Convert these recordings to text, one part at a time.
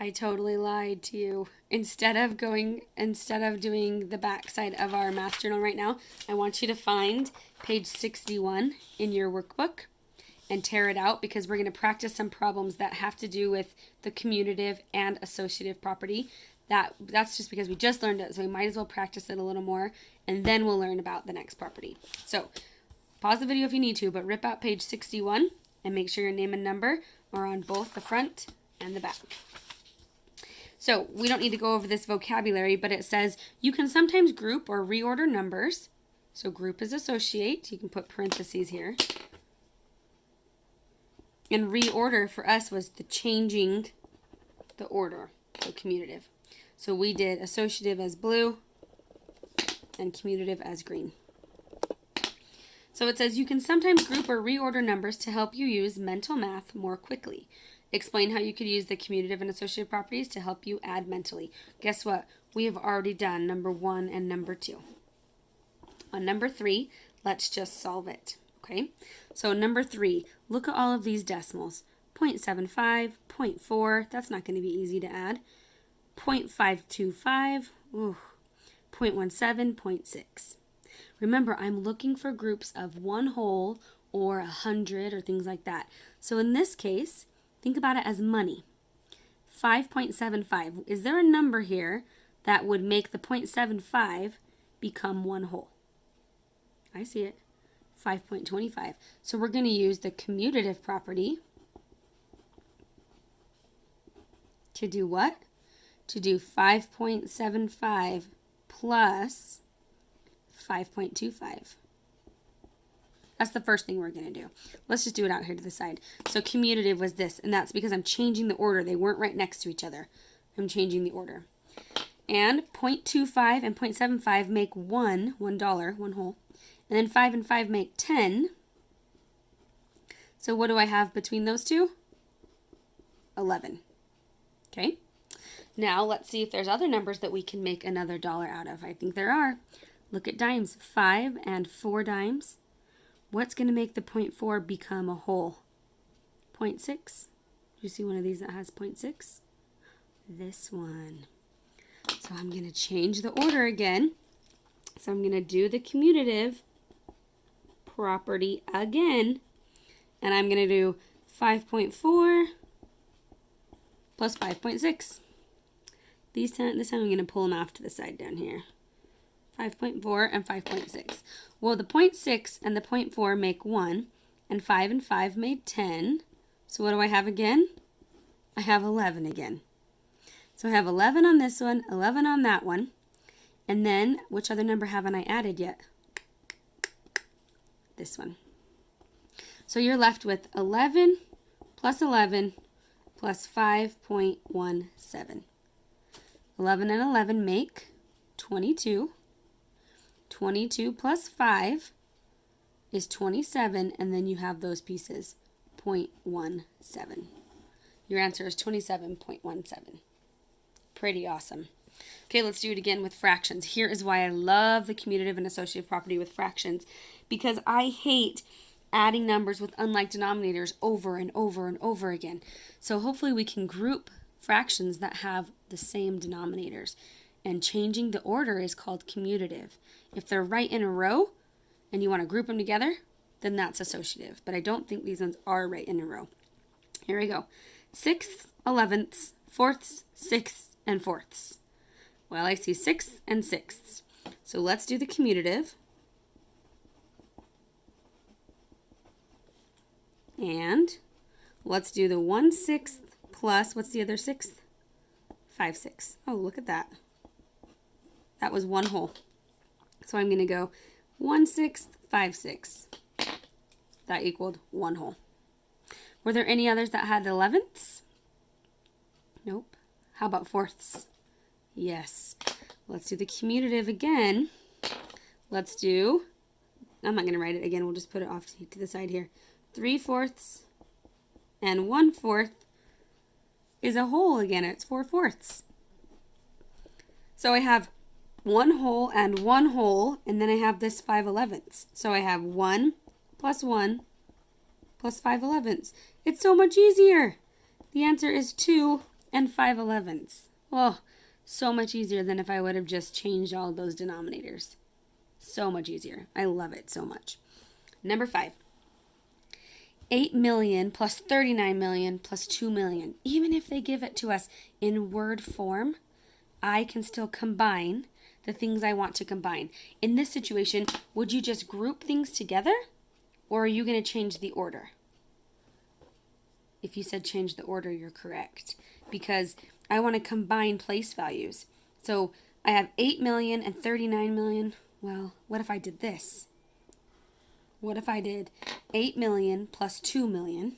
I totally lied to you. Instead of doing the back side of our math journal right now, I want you to find page 61 in your workbook and tear it out, because we're going to practice some problems that have to do with the commutative and associative property. That's just because we just learned it, so we might as well practice it a little more, and then we'll learn about the next property. So pause the video if you need to, but rip out page 61 and make sure your name and number are on both the front and the back. So we don't need to go over this vocabulary, but it says you can sometimes group or reorder numbers. So group is associate. You can put parentheses here. And reorder for us was the changing the order, so commutative. So we did associative as blue and commutative as green. So it says you can sometimes group or reorder numbers to help you use mental math more quickly. Explain how you could use the commutative and associative properties to help you add mentally. Guess what? We have already done number 1 and number 2. On number 3, let's just solve it. Okay, so number 3, look at all of these decimals. 0.75, 0.4, that's not going to be easy to add. 0.525, 0.17, 0.6. Remember, I'm looking for groups of 1 whole or 100 or things like that. So in this case, think about it as money. 5.75. Is there a number here that would make the 0.75 become 1 whole? I see it. 5.25. So we're going to use the commutative property to do what? To do 5.75 plus 5.25. That's the first thing we're going to do. Let's just do it out here to the side. So commutative was this, and that's because I'm changing the order. They weren't right next to each other. I'm changing the order. And 0.25 and 0.75 make $1 whole. And then 5 and 5 make 10. So what do I have between those two? 11. Okay. Now let's see if there's other numbers that we can make another dollar out of. I think there are. Look at dimes. 5 and 4 dimes. What's going to make the 0.4 become a whole? 0.6. Do you see one of these that has 0.6? This one. So I'm going to change the order again. So I'm going to do the commutative property again. And I'm going to do 5.4 plus 5.6. This time I'm going to pull them off to the side down here. 5.4 and 5.6. Well, the 0.6 and the 0.4 make 1, and 5 and 5 made 10. So what do I have again? I have 11 again. So I have 11 on this one, 11 on that one. And then, which other number haven't I added yet? This one. So you're left with 11 plus 11 plus 5.17. 11 and 11 make 22. 22 plus 5 is 27, and then you have those pieces, 0.17. Your answer is 27.17. Pretty awesome. Okay, let's do it again with fractions. Here is why I love the commutative and associative property with fractions, because I hate adding numbers with unlike denominators over and over and over again. So hopefully we can group fractions that have the same denominators. And changing the order is called commutative. If they're right in a row and you want to group them together, then that's associative. But I don't think these ones are right in a row. Here we go. 6ths, 11ths, 4ths, 6ths, and 4ths. Well, I see 6ths and 6ths. So let's do the commutative. And let's do the 1/6 plus, what's the other 6th? 5/6. Oh, look at that. That was 1 whole. So I'm going to go 1/6, 5/6. That equaled 1 whole. Were there any others that had 11ths? Nope. How about 4ths? Yes. Let's do the commutative again. Let's do, I'm not going to write it again. We'll just put it off to the side here. 3/4 and 1/4 is a whole again. It's 4/4. So I have 1 whole and 1 whole, and then I have this 5/11. So I have 1 plus 1 plus 5/11. It's so much easier. The answer is 2 and 5/11ths. Oh, so much easier than if I would have just changed all those denominators. So much easier. I love it so much. Number 5. 8 million plus 39 million plus 2 million. Even if they give it to us in word form, I can still combine the things I want to combine. In this situation, would you just group things together, or are you going to change the order? If you said change the order, you're correct, because I want to combine place values. So I have 8 million and 39 million. Well, what if I did this? What if I did 8 million plus 2 million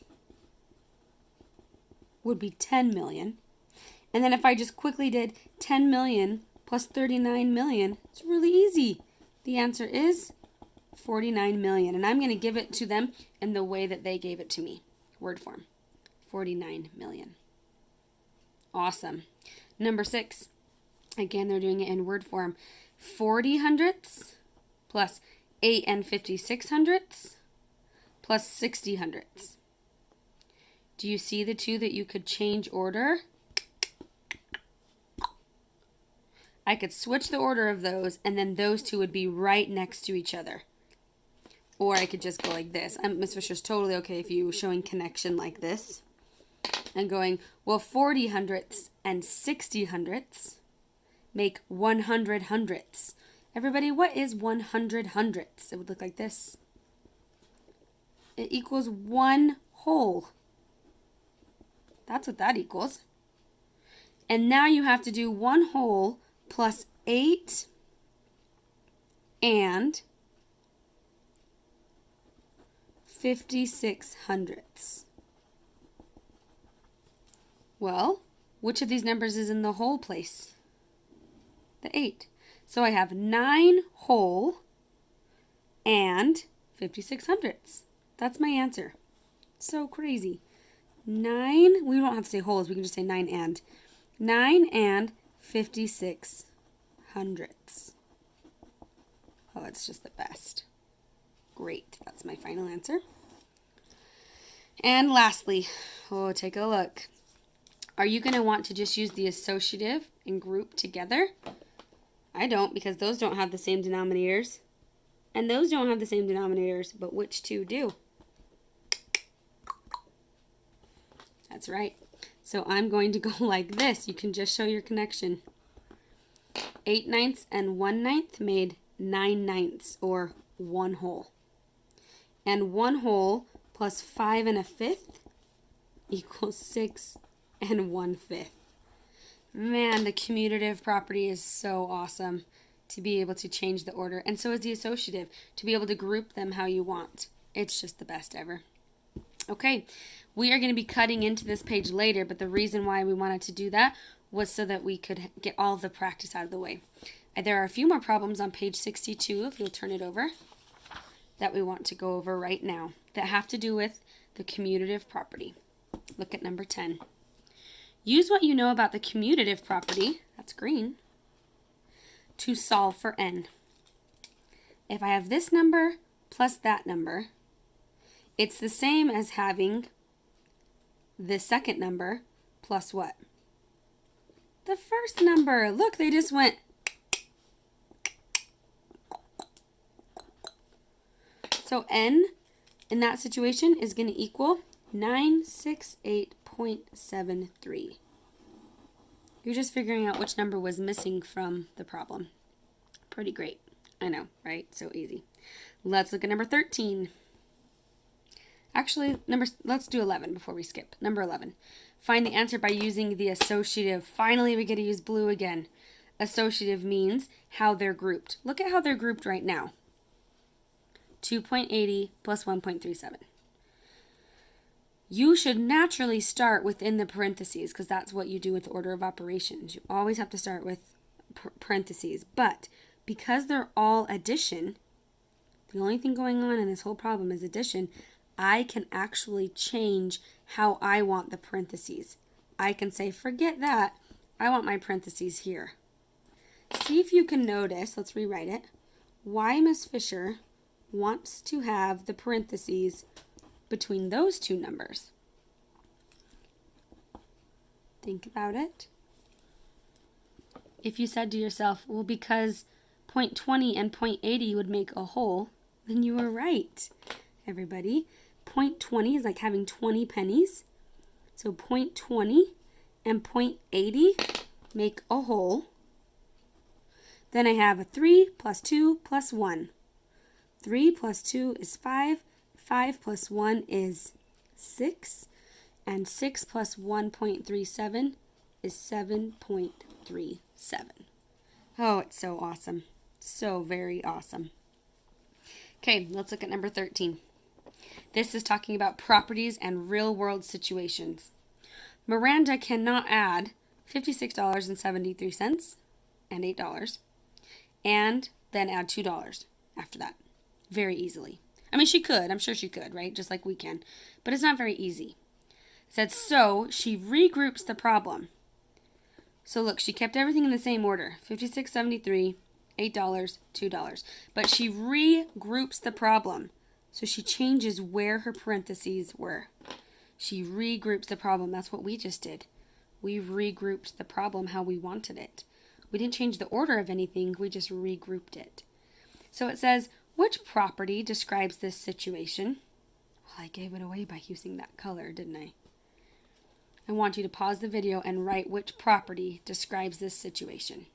would be 10 million. And then if I just quickly did 10 million plus 39 million, it's really easy. The answer is 49 million. And I'm going to give it to them in the way that they gave it to me. Word form. 49 million. Awesome. Number 6. Again, they're doing it in word form. 40 hundredths plus 8 and 56 hundredths plus 60 hundredths. Do you see the two that you could change order? I could switch the order of those, and then those two would be right next to each other. Or I could just go like this. Ms. Fisher's totally okay if you were showing connection like this. And going, well, 40 hundredths and 60 hundredths make 100 hundredths. Everybody, what is 100 hundredths? It would look like this. It equals 1 whole. That's what that equals. And now you have to do 1 whole plus 8 and 56 hundredths. Well, which of these numbers is in the whole place? The 8. So I have 9 whole and 56 hundredths. That's my answer. So crazy. 9, we don't have to say wholes, we can just say 9 and. 9 and 56 hundredths. Oh, it's just the best. Great, that's my final answer. And lastly, take a look. Are you going to want to just use the associative and group together? I don't, because those don't have the same denominators. And those don't have the same denominators, but which two do? That's right. So I'm going to go like this. You can just show your connection. 8 ninths and 1 ninth made 9 ninths, or 1 whole. And 1 whole plus 5 and a fifth equals 6 and 1/5. Man, the commutative property is so awesome to be able to change the order. And so is the associative, to be able to group them how you want. It's just the best ever. Okay, we are going to be cutting into this page later, but the reason why we wanted to do that was so that we could get all the practice out of the way. There are a few more problems on page 62, if you'll turn it over, that we want to go over right now that have to do with the commutative property. Look at number 10. Use what you know about the commutative property, that's green, to solve for n. If I have this number plus that number, it's the same as having the second number plus what? The first number. Look, they just went. So n in that situation is going to equal 968.73. You're just figuring out which number was missing from the problem. Pretty great. I know, right? So easy. Let's look at number 13. Actually, let's do 11 before we skip. Number 11. Find the answer by using the associative. Finally, we get to use blue again. Associative means how they're grouped. Look at how they're grouped right now. 2.80 plus 1.37. You should naturally start within the parentheses because that's what you do with the order of operations. You always have to start with parentheses. But because they're all addition, the only thing going on in this whole problem is addition, I can actually change how I want the parentheses. I can say, forget that. I want my parentheses here. See if you can notice, let's rewrite it, why Ms. Fisher wants to have the parentheses between those two numbers. Think about it. If you said to yourself, well, because point 20 and point 80 would make a whole, then you were right, everybody. Point 20 is like having 20 pennies. So point 20 and point 80 make a whole. Then I have a 3 plus 2 plus 1. 3 plus 2 is 5. 5 plus 1 is 6. And 6 plus 1.37 is 7.37. Oh, it's so awesome. So very awesome. Okay, let's look at number 13. This is talking about properties and real-world situations. Miranda cannot add $56.73 and $8 and then add $2 after that very easily. I mean, she could. I'm sure she could, right? Just like we can. But it's not very easy. It said, so she regroups the problem. So look, she kept everything in the same order. $56.73, $8, $2. But she regroups the problem. So she changes where her parentheses were. She regroups the problem. That's what we just did. We regrouped the problem how we wanted it. We didn't change the order of anything. We just regrouped it. So it says, which property describes this situation? Well, I gave it away by using that color, didn't I? I want you to pause the video and write which property describes this situation.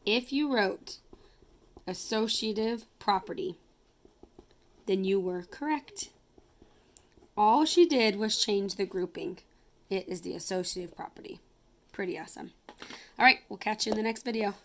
If you wrote associative property, then you were correct. All she did was change the grouping. It is the associative property. Pretty awesome. All right, we'll catch you in the next video.